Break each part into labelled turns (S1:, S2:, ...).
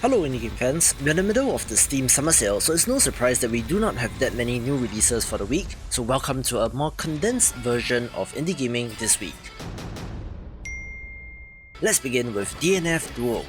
S1: Hello indie game fans, we're in the middle of the Steam summer sale, so it's no surprise that we do not have that many new releases for the week, so welcome to a more condensed version of indie gaming this week. Let's begin with DNF Duel.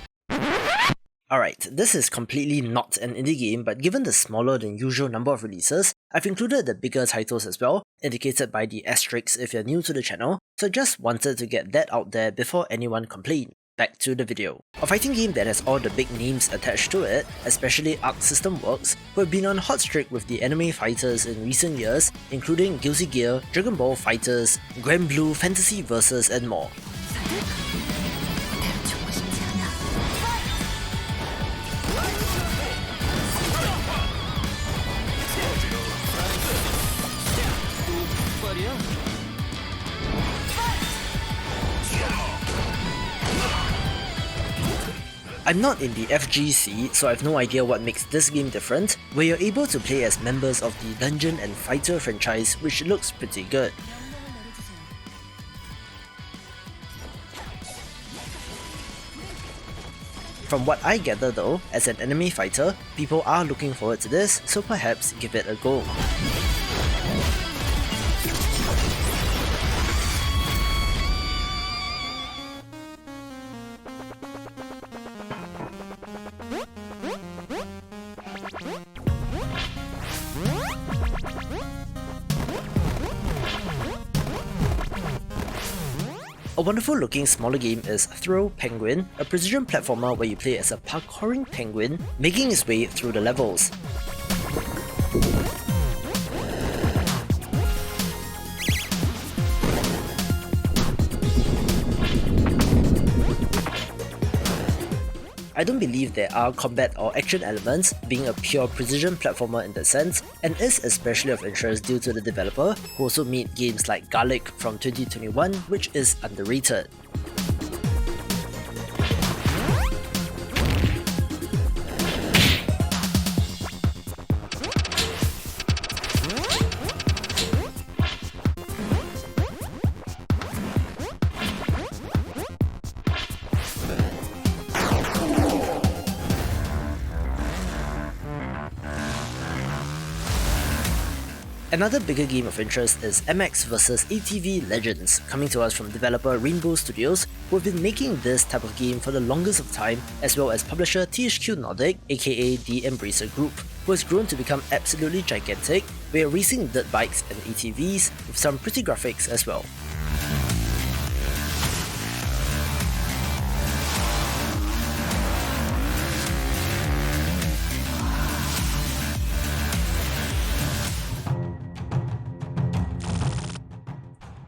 S1: Alright, this is completely not an indie game, but given the smaller than usual number of releases, I've included the bigger titles as well, indicated by the asterisk if you're new to the channel, so just wanted to get that out there before anyone complained. Back to the video. A fighting game that has all the big names attached to it, especially Arc System Works, who have been on hot streak with the anime fighters in recent years, including Guilty Gear, Dragon Ball FighterZ, Grand Blue, Fantasy Versus and more. I'm not in the FGC, so I have no idea what makes this game different, where you're able to play as members of the Dungeon and Fighter franchise, which looks pretty good. From what I gather though, as an anime fighter, people are looking forward to this, so perhaps give it a go. A wonderful looking smaller game is Throw Penguin, a precision platformer where you play as a parkouring penguin, making its way through the levels. I don't believe there are combat or action elements, being a pure precision platformer in that sense, and is especially of interest due to the developer, who also made games like Garlic from 2021, which is underrated. Another bigger game of interest is MX vs ATV Legends, coming to us from developer Rainbow Studios, who have been making this type of game for the longest of time, as well as publisher THQ Nordic, aka the Embracer Group, who has grown to become absolutely gigantic, where racing dirt bikes and ATVs with some pretty graphics as well.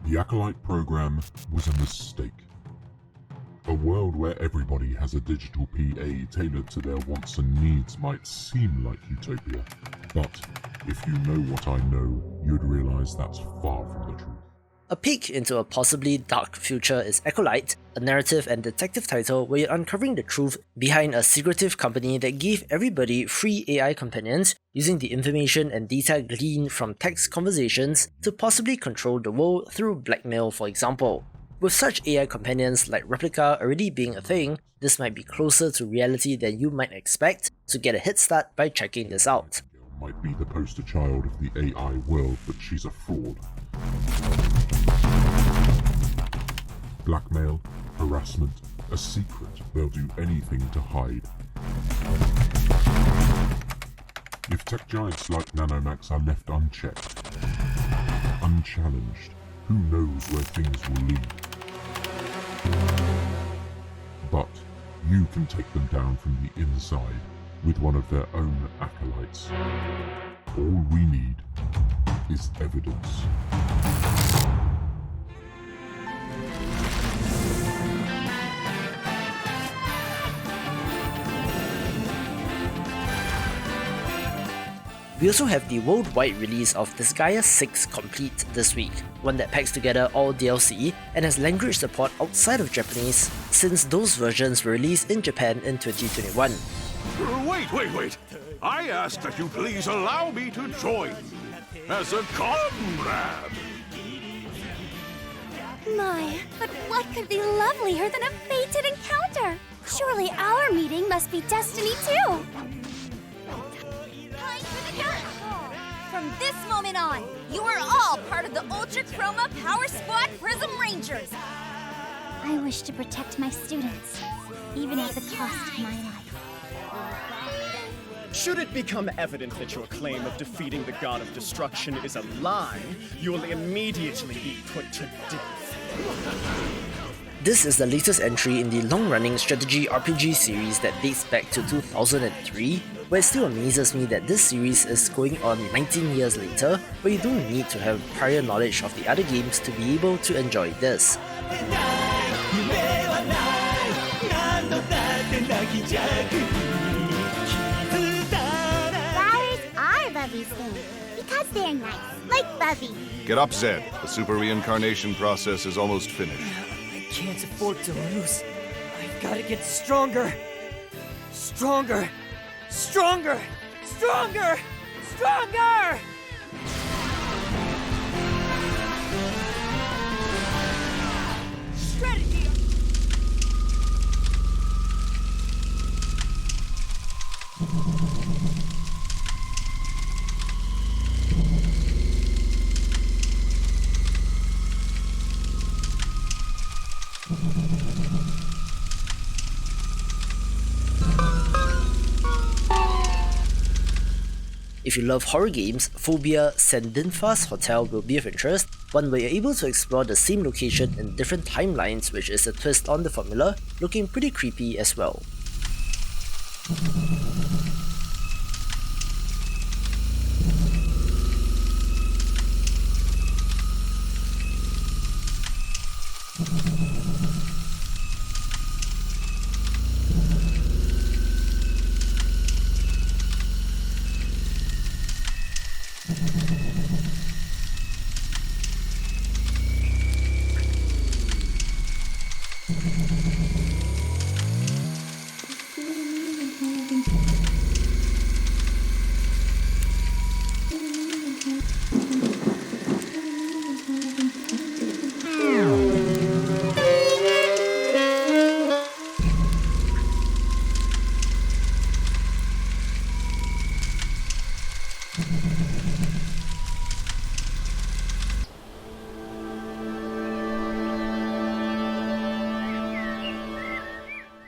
S2: The Acolyte program was a mistake. A world where everybody has a digital PA tailored to their wants and needs might seem like utopia, but if you know what I know, you'd realize that's far from the truth.
S1: A peek into a possibly dark future is Acolyte, a narrative and detective title where you're uncovering the truth behind a secretive company that gave everybody free AI companions, using the information and data gleaned from text conversations to possibly control the world through blackmail, for example. With such AI companions like Replica already being a thing, this might be closer to reality than you might expect, so get a head start by checking this out.
S2: Might be the poster child of the AI world, but she's a fraud. Blackmail, harassment, a secret they'll do anything to hide. If tech giants like Nanomax are left unchecked, unchallenged, who knows where things will lead. But you can take them down from the inside with one of their own acolytes. All we need is evidence.
S1: We also have the worldwide release of Disgaea 6 Complete this week, one that packs together all DLC and has language support outside of Japanese, since those versions were released in Japan in 2021.
S3: Wait! I ask that you please allow me to join as a comrade!
S4: My, but what could be lovelier than a fated encounter? Surely our meeting must be destiny too! Time for the gun! From this moment on, you are all part of the Ultra Chroma Power Squad Prism Rangers! I wish to protect my students, even at the cost of my life.
S5: Should it become evident that your claim of defeating the God of Destruction is a lie, you will immediately be put to death.
S1: This is the latest entry in the long-running strategy RPG series that dates back to 2003, where it still amazes me that this series is going on 19 years later, but you don't need to have prior knowledge of the other games to be able to enjoy this.
S4: Flowers are Bubby's thing, because they're nice, like Bubby.
S6: Get up, Zed. The super reincarnation process is almost finished.
S7: I can't afford to lose. I've got to get stronger. Stronger. Stronger. Stronger. Stronger! Strategy!
S1: If you love horror games, Fobia Dinfna's Hotel will be of interest, one where you're able to explore the same location in different timelines, which is a twist on the formula, looking pretty creepy as well.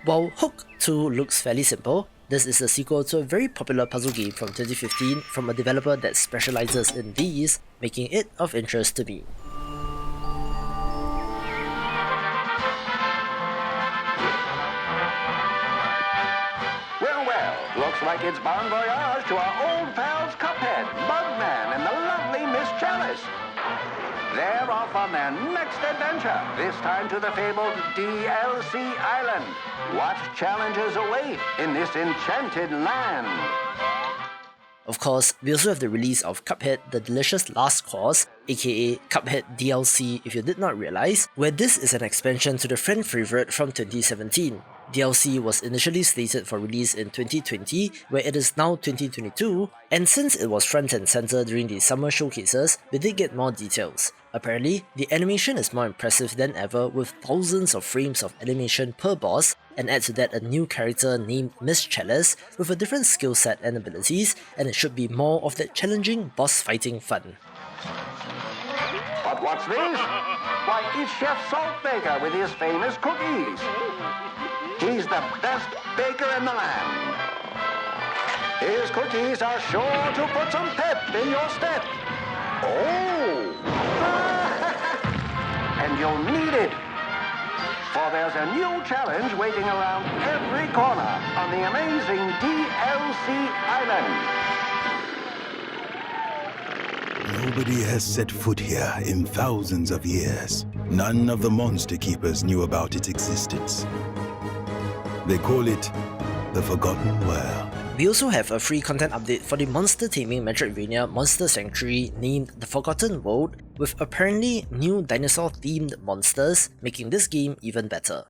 S1: While Hook 2 looks fairly simple, this is a sequel to a very popular puzzle game from 2015 from a developer that specializes in these, making it of interest to me.
S8: Well, looks like it's bon voyage to our old pals Cuphead, Bugman, and the lovely Miss Chalice. They're off on their next adventure, this time to the fabled DLC Island. What challenges await in this enchanted land?
S1: Of course, we also have the release of Cuphead The Delicious Last Course, aka Cuphead DLC if you did not realize, where this is an expansion to the friend favorite from 2017. DLC was initially slated for release in 2020, where it is now 2022, and since it was front and center during the summer showcases, we did get more details. Apparently, the animation is more impressive than ever with thousands of frames of animation per boss, and add to that a new character named Miss Chalice with a different skill set and abilities, and it should be more of that challenging boss fighting fun.
S8: But what's this? Why, it's Chef Saltbaker with his famous cookies. He's the best baker in the land. His cookies are sure to put some pep in your step. Oh! And you'll need it. For there's a new challenge waiting around every corner on the amazing DLC Island.
S9: Nobody has set foot here in thousands of years. None of the monster keepers knew about its existence. They call it the Forgotten World.
S1: We also have a free content update for the monster taming Metroidvania Monster Sanctuary named The Forgotten World, with apparently new dinosaur-themed monsters, making this game even better.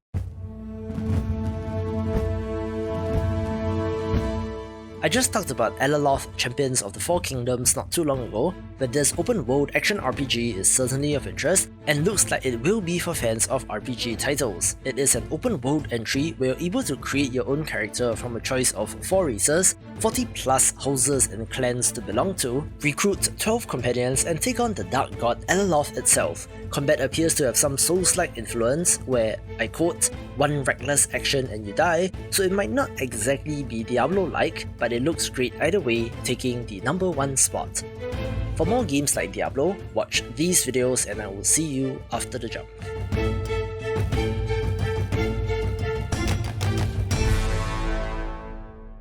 S1: I just talked about Elaloth Champions of the Four Kingdoms not too long ago, but this open world action RPG is certainly of interest and looks like it will be for fans of RPG titles. It is an open world entry where you're able to create your own character from a choice of 4 races, 40 plus houses and clans to belong to, recruit 12 companions and take on the dark god Elaloth itself. Combat appears to have some Souls-like influence where, I quote, "one reckless action and you die," so it might not exactly be Diablo-like, but it looks great either way, taking the number 1 spot. For more games like Diablo, watch these videos and I will see you after the jump.